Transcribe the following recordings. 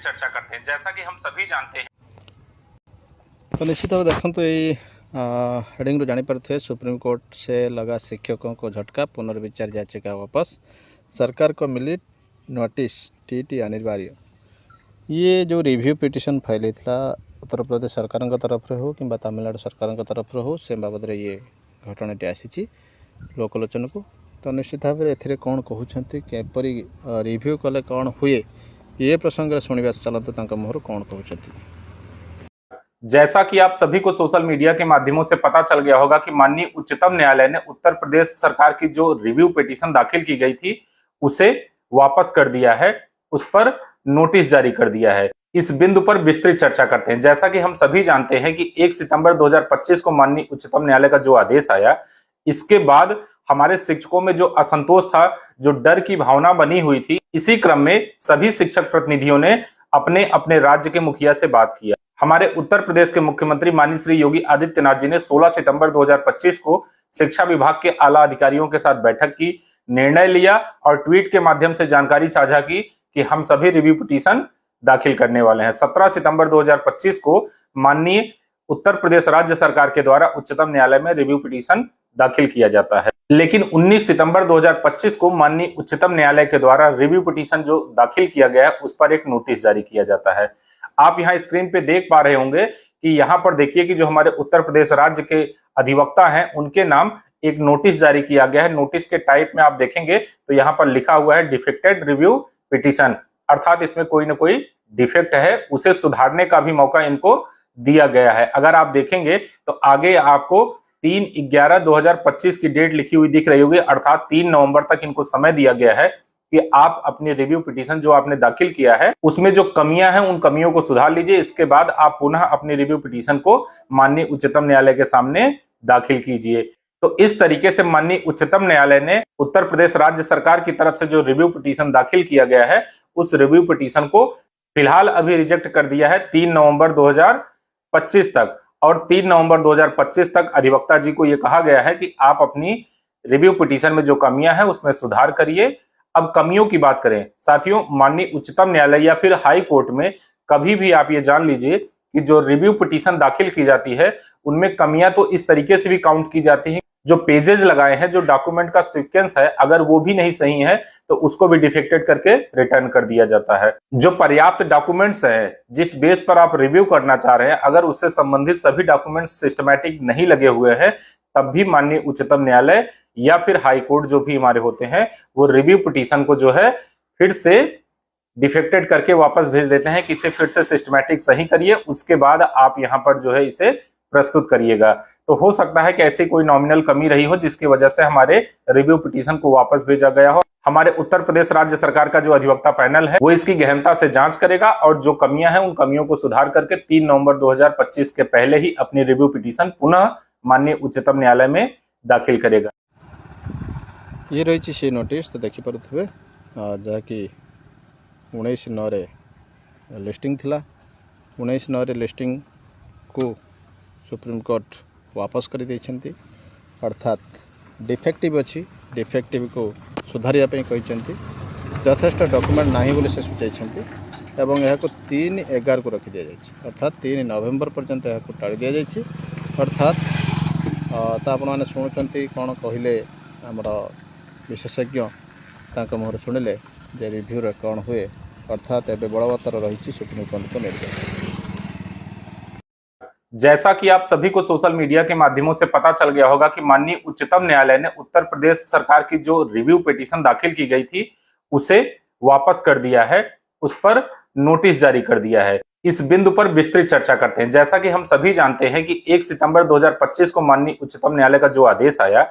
विस्तृत चर्चा करते हैं। जैसा कि हम सभी जानते हैं, तो निश्चित भाव देखो ये हेडिंग जानीपारे सुप्रीम कोर्ट से लगा शिक्षकों को झटका, पुनर्विचार याचिका वापस, सरकार को मिली नोटिस, टीटी अनिवार्य। ये जो रिव्यू पिटिशन फाइल होता उत्तर प्रदेश सरकार तरफ हो कि तमिलनाडु सरकार तरफ हो से बाबद ये घटनाटी आसी लोकलोचन को। तो निश्चित भाव में ए कौन कहते केपरी रिव्यू कले कौन हुए ये प्रसंग शुणा चलते मुहर कौन कहते। जैसा कि आप सभी को सोशल मीडिया के माध्यमों से पता चल गया होगा कि माननीय उच्चतम न्यायालय ने उत्तर प्रदेश सरकार की जो रिव्यू पिटीशन दाखिल की गई थी उसे वापस कर दिया है, उस पर नोटिस जारी कर दिया है। इस बिंदु पर विस्तृत चर्चा करते हैं। जैसा कि हम सभी जानते हैं कि 1 सितंबर 2025 को माननीय उच्चतम न्यायालय का जो आदेश आया, इसके बाद हमारे शिक्षकों में जो असंतोष था, जो डर की भावना बनी हुई थी, इसी क्रम में सभी शिक्षक प्रतिनिधियों ने अपने अपने राज्य के मुखिया से बात किया। हमारे उत्तर प्रदेश के मुख्यमंत्री माननीय श्री योगी आदित्यनाथ जी ने 16 सितंबर 2025 को शिक्षा विभाग के आला अधिकारियों के साथ बैठक की, निर्णय लिया और ट्वीट के माध्यम से जानकारी साझा की कि हम सभी रिव्यू पिटीशन दाखिल करने वाले हैं। 17 सितंबर 2025 को माननीय उत्तर प्रदेश राज्य सरकार के द्वारा उच्चतम न्यायालय में रिव्यू पिटीशन दाखिल किया जाता है, लेकिन 19 सितंबर 2025 को माननीय उच्चतम न्यायालय के द्वारा रिव्यू पिटीशन जो दाखिल किया गया है उस पर एक नोटिस जारी किया जाता है। आप यहाँ स्क्रीन पे देख पा रहे होंगे कि यहाँ पर देखिए कि जो हमारे उत्तर प्रदेश राज्य के अधिवक्ता हैं उनके नाम एक नोटिस जारी किया गया है। नोटिस के टाइप में आप देखेंगे तो यहाँ पर लिखा हुआ है डिफेक्टेड रिव्यू पिटीशन, अर्थात इसमें कोई ना कोई डिफेक्ट है, उसे सुधारने का भी मौका इनको दिया गया है। अगर आप देखेंगे तो आगे आपको 3/11/2025 की डेट लिखी हुई दिख रही होगी, अर्थात 3 नवंबर तक इनको समय दिया गया है कि आप अपनी रिव्यू पिटीशन जो आपने दाखिल किया है उसमें जो कमियां हैं उन कमियों को सुधार लीजिए। इसके बाद आप पुनः अपनी रिव्यू पिटीशन को माननीय उच्चतम न्यायालय के सामने दाखिल कीजिए। तो इस तरीके से माननीय उच्चतम न्यायालय ने उत्तर प्रदेश राज्य सरकार की तरफ से जो रिव्यू पिटीशन दाखिल किया गया है उस रिव्यू पिटीशन को फिलहाल अभी रिजेक्ट कर दिया है 3 नवंबर 2025 तक। और 3 नवंबर 2025 तक अधिवक्ता जी को यह कहा गया है कि आप अपनी रिव्यू पिटीशन में जो कमियां हैं उसमें सुधार करिए। अब कमियों की बात करें साथियों, माननीय उच्चतम न्यायालय या फिर हाई कोर्ट में कभी भी आप ये जान लीजिए कि जो रिव्यू पिटीशन दाखिल की जाती है उनमें कमियां तो इस तरीके से भी काउंट की जाती हैं, जो पेजेस लगाए हैं, जो डॉक्यूमेंट का सीक्वेंस है, अगर वो भी नहीं सही है तो उसको भी डिफेक्टेड करके रिटर्न कर दिया जाता है। जो पर्याप्त डॉक्यूमेंट्स हैं जिस बेस पर आप रिव्यू करना चाह रहे हैं, अगर उससे संबंधित सभी डॉक्यूमेंट्स सिस्टमैटिक नहीं लगे हुए हैं तब भी माननीय उच्चतम न्यायालय या फिर हाई कोर्ट जो भी हमारे होते हैं वो रिव्यू पिटीशन को जो है फिर से डिफेक्टेड करके वापस भेज देते हैं कि इसे फिर से सिस्टमैटिक सही करिए, उसके बाद आप यहाँ पर जो है इसे प्रस्तुत करिएगा। तो हो सकता है कि ऐसी कोई नॉमिनल कमी रही हो जिसकी वजह से हमारे रिव्यू पिटीशन को वापस भेजा गया हो। हमारे उत्तर प्रदेश राज्य सरकार का जो अधिवक्ता पैनल है वो इसकी गहनता से जांच करेगा और जो कमियां हैं उन कमियों को सुधार करके 3 नवंबर 2025 के पहले ही अपनी रिव्यू पिटीशन पुनः माननीय उच्चतम न्यायालय में दाखिल करेगा। ये रही से नोटिस तो देखिपे जहाँकि 19/9 लिस्टिंग थिला। 19/9 लिस्टिंग को सुप्रीम कोर्ट वापस कर देइछंती, अर्थात डिफेक्टिव अच्छी, डिफेक्टिव को सुधारिया कहते यथेष्ट डॉक्यूमेंट नहीं बोले से सूचाई एवं यह 3/11 को रखी दि जाए, अर्थात 3 नवेम्बर पर्यंत यह टाड़ी दि जाए। अर्थात तो आपण मैंने शुणुंट कौन कहले आमर विशेषज्ञ मुहर शुणिले जे रिव्यू रे कौन हुए, अर्थात एवं बलवत्तर रही सुप्रीम कोर्ट को निर्देश। जैसा कि आप सभी को सोशल मीडिया के माध्यमों से पता चल गया होगा कि माननीय उच्चतम न्यायालय ने उत्तर प्रदेश सरकार की जो रिव्यू पिटीशन दाखिल की गई थी उसे वापस कर दिया है, उस पर नोटिस जारी कर दिया है। इस बिंदु पर विस्तृत चर्चा करते हैं। जैसा कि हम सभी जानते हैं कि 1 सितंबर 2025 को माननीय उच्चतम न्यायालय का जो आदेश आया,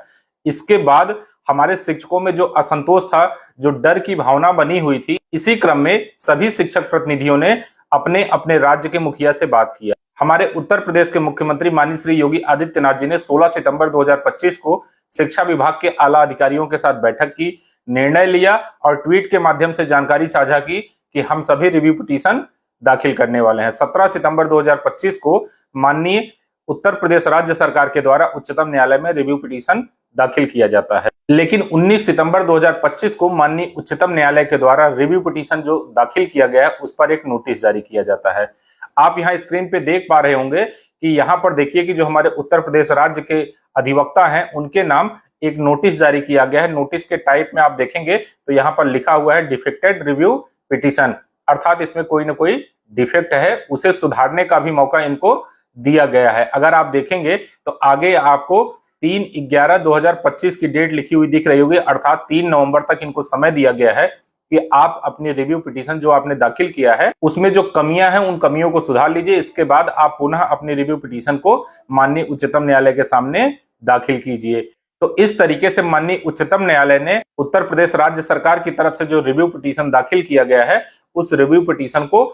इसके बाद हमारे शिक्षकों में जो असंतोष था, जो डर की भावना बनी हुई थी, इसी क्रम में सभी शिक्षक प्रतिनिधियों ने अपने अपने राज्य के मुखिया से बात किया। हमारे उत्तर प्रदेश के मुख्यमंत्री माननीय श्री योगी आदित्यनाथ जी ने 16 सितंबर 2025 को शिक्षा विभाग के आला अधिकारियों के साथ बैठक की, निर्णय लिया और ट्वीट के माध्यम से जानकारी साझा की कि हम सभी रिव्यू पिटीशन दाखिल करने वाले हैं। 17 सितंबर 2025 को माननीय उत्तर प्रदेश राज्य सरकार के द्वारा उच्चतम न्यायालय में रिव्यू पिटीशन दाखिल किया जाता है। लेकिन 19 सितंबर 2025 को माननीय उच्चतम न्यायालय के द्वारा रिव्यू पिटीशन जो दाखिल किया गया है उस पर एक नोटिस जारी किया जाता है। आप यहाँ स्क्रीन पे देख पा रहे होंगे कि यहाँ पर देखिए कि जो हमारे उत्तर प्रदेश राज्य के अधिवक्ता हैं उनके नाम एक नोटिस जारी किया गया है। नोटिस के टाइप में आप देखेंगे तो यहाँ पर लिखा हुआ है डिफेक्टेड रिव्यू पिटीशन, अर्थात इसमें कोई ना कोई डिफेक्ट है, उसे सुधारने का भी मौका इनको दिया गया है। अगर आप देखेंगे तो आगे आपको 3/11/2025 की डेट लिखी हुई दिख रही होगी, अर्थात 3 नवंबर तक इनको समय दिया गया है कि आप अपनी रिव्यू पिटीशन जो आपने दाखिल किया है उसमें जो कमियां हैं उन कमियों को सुधार लीजिए। इसके बाद आप पुनः अपनी रिव्यू पिटीशन को माननीय उच्चतम न्यायालय के सामने दाखिल कीजिए। तो इस तरीके से माननीय उच्चतम न्यायालय ने उत्तर प्रदेश राज्य सरकार की तरफ से जो रिव्यू पिटीशन दाखिल किया गया है उस रिव्यू पिटीशन को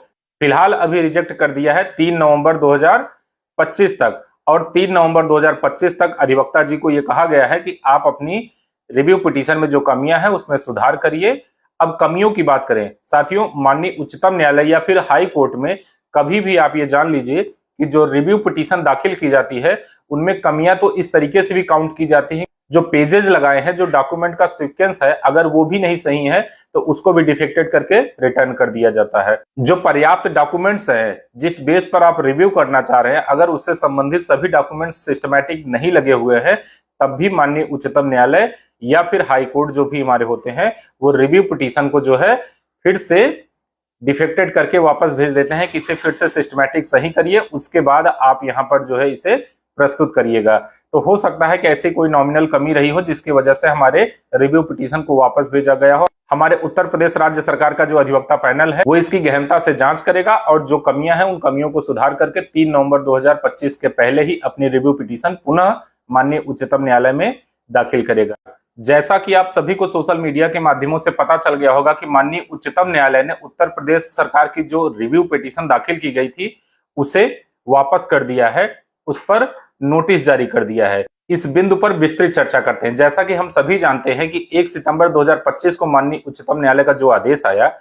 फिलहाल अभी रिजेक्ट कर दिया है 3 नवंबर 2025 तक। और 3 नवंबर 2025 तक अधिवक्ता जी को यह कहा गया है कि आप अपनी रिव्यू पिटीशन में जो कमियां हैं उसमें सुधार करिए। अब कमियों की बात करें साथियों, माननीय उच्चतम न्यायालय या फिर हाई कोर्ट में कभी भी आप ये जान लीजिए कि जो रिव्यू पिटीशन दाखिल की जाती है उनमें कमियां तो इस तरीके से भी काउंट की जाती हैं, जो पेजेस लगाए हैं, जो डॉक्यूमेंट का सीक्वेंस है, अगर वो भी नहीं सही है तो उसको भी डिफेक्टेड करके रिटर्न कर दिया जाता है। जो पर्याप्त डॉक्यूमेंट्स हैं जिस बेस पर आप रिव्यू करना चाह रहे हैं, अगर उससे संबंधित सभी डॉक्यूमेंट्स सिस्टमैटिक नहीं लगे हुए हैं तब भी माननीय उच्चतम न्यायालय या फिर हाई कोर्ट जो भी हमारे होते हैं वो रिव्यू पिटीशन को जो है फिर से डिफेक्टेड करके वापस भेज देते हैं कि इसे फिर से सिस्टमैटिक सही करिए, उसके बाद आप यहाँ पर जो है इसे प्रस्तुत करिएगा। तो हो सकता है कि ऐसी कोई नॉमिनल कमी रही हो जिसकी वजह से हमारे रिव्यू पिटीशन को वापस भेजा गया हो। हमारे उत्तर प्रदेश राज्य सरकार का जो अधिवक्ता पैनल है वो इसकी गहनता से जांच करेगा और जो कमियां हैं उन कमियों को सुधार करके 3 नवंबर 2025 के पहले ही अपनी रिव्यू पिटीशन पुनः माननीय उच्चतम न्यायालय में दाखिल करेगा। जैसा कि आप सभी को सोशल मीडिया के माध्यमों से पता चल गया होगा कि माननीय उच्चतम न्यायालय ने उत्तर प्रदेश सरकार की जो रिव्यू पिटीशन दाखिल की गई थी उसे वापस कर दिया है, उस पर नोटिस जारी कर दिया है। इस बिंदु पर विस्तृत चर्चा करते हैं। जैसा कि हम सभी जानते हैं कि 1 सितंबर 2025 को माननीय उच्चतम न्यायालय का जो आदेश आया,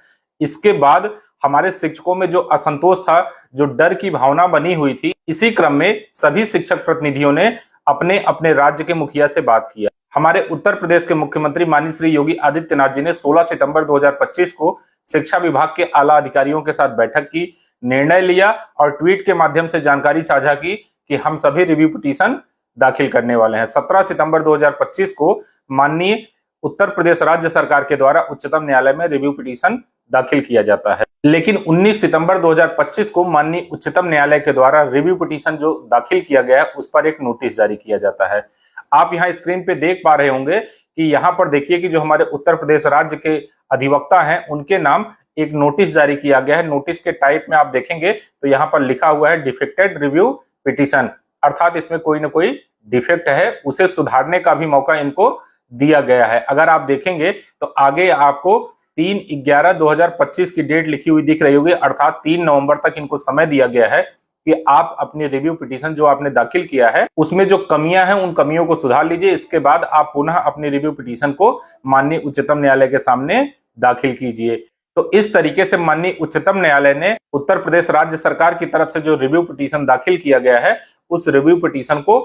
इसके बाद हमारे शिक्षकों में जो असंतोष था, जो डर की भावना बनी हुई थी, इसी क्रम में सभी शिक्षक प्रतिनिधियों ने अपने अपने राज्य के मुखिया से बात किया। हमारे उत्तर प्रदेश के मुख्यमंत्री माननीय श्री योगी आदित्यनाथ जी ने 16 सितंबर 2025 को शिक्षा विभाग के आला अधिकारियों के साथ बैठक की, निर्णय लिया और ट्वीट के माध्यम से जानकारी साझा की कि हम सभी रिव्यू पिटीशन दाखिल करने वाले हैं। 17 सितंबर 2025 को माननीय उत्तर प्रदेश राज्य सरकार के द्वारा उच्चतम न्यायालय में रिव्यू पिटीशन दाखिल किया जाता है। लेकिन 19 सितंबर 2025 को माननीय उच्चतम न्यायालय के द्वारा रिव्यू पिटीशन जो दाखिल किया गया है उस पर एक नोटिस जारी किया जाता है। आप यहाँ स्क्रीन पे देख पा रहे होंगे कि यहाँ पर देखिए कि जो हमारे उत्तर प्रदेश राज्य के अधिवक्ता हैं उनके नाम एक नोटिस जारी किया गया है। नोटिस के टाइप में आप देखेंगे तो यहाँ पर लिखा हुआ है डिफेक्टेड रिव्यू पिटीशन, अर्थात इसमें कोई ना कोई डिफेक्ट है, उसे सुधारने का भी मौका इनको दिया गया है। अगर आप देखेंगे तो आगे आपको 3/11/2025 की डेट लिखी हुई दिख रही होगी, अर्थात 3 नवंबर तक इनको समय दिया गया है कि आप अपनी रिव्यू पिटीशन जो आपने दाखिल किया है उसमें जो कमियां हैं उन कमियों को सुधार लीजिए। इसके बाद आप पुनः अपनी रिव्यू पिटीशन को माननीय उच्चतम न्यायालय के सामने दाखिल कीजिए। तो इस तरीके से माननीय उच्चतम न्यायालय ने उत्तर प्रदेश राज्य सरकार की तरफ से जो रिव्यू पिटीशन दाखिल किया गया है उस रिव्यू पिटीशन को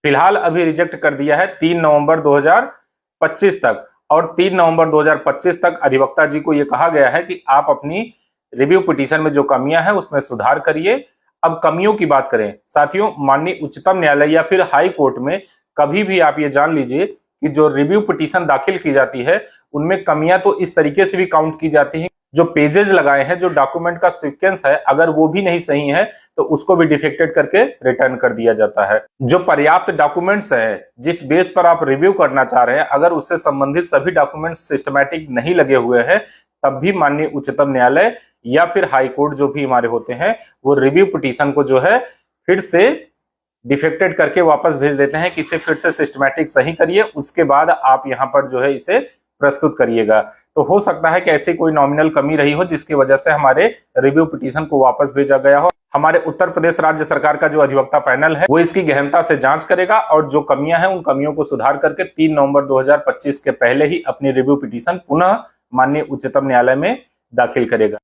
फिलहाल अभी रिजेक्ट कर दिया है 3 नवंबर 2025 तक। और 3 नवंबर 2025 तक अधिवक्ता जी को यह कहा गया है कि आप अपनी रिव्यू पिटीशन में जो कमियां हैं उसमें सुधार करिए। अब कमियों की बात करें साथियों, माननीय उच्चतम न्यायालय या फिर हाई कोर्ट में कभी भी आप ये जान लीजिए कि जो रिव्यू पिटीशन दाखिल की जाती है उनमें कमियां तो इस तरीके से भी काउंट की जाती हैं, जो पेजेस लगाए हैं, जो डॉक्यूमेंट का सीक्वेंस है, अगर वो भी नहीं सही है तो उसको भी डिफेक्टेड करके रिटर्न कर दिया जाता है। जो पर्याप्त डॉक्यूमेंट्स हैं जिस बेस पर आप रिव्यू करना चाह रहे हैं, अगर उससे संबंधित सभी डॉक्यूमेंट्स सिस्टमैटिक नहीं लगे हुए हैं तब भी माननीय उच्चतम न्यायालय या फिर हाई कोर्ट जो भी हमारे होते हैं वो रिव्यू पिटीशन को जो है फिर से डिफेक्टेड करके वापस भेज देते हैं कि इसे फिर से सिस्टमैटिक सही करिए, उसके बाद आप यहाँ पर जो है इसे प्रस्तुत करिएगा। तो हो सकता है कि ऐसी कोई नॉमिनल कमी रही हो जिसकी वजह से हमारे रिव्यू पिटीशन को वापस भेजा गया हो। हमारे उत्तर प्रदेश राज्य सरकार का जो अधिवक्ता पैनल है वो इसकी गहनता से जांच करेगा और जो कमियां हैं उन कमियों को सुधार करके 3 नवंबर 2025 के पहले ही अपनी रिव्यू पिटीशन पुनः माननीय उच्चतम न्यायालय में दाखिल करेगा।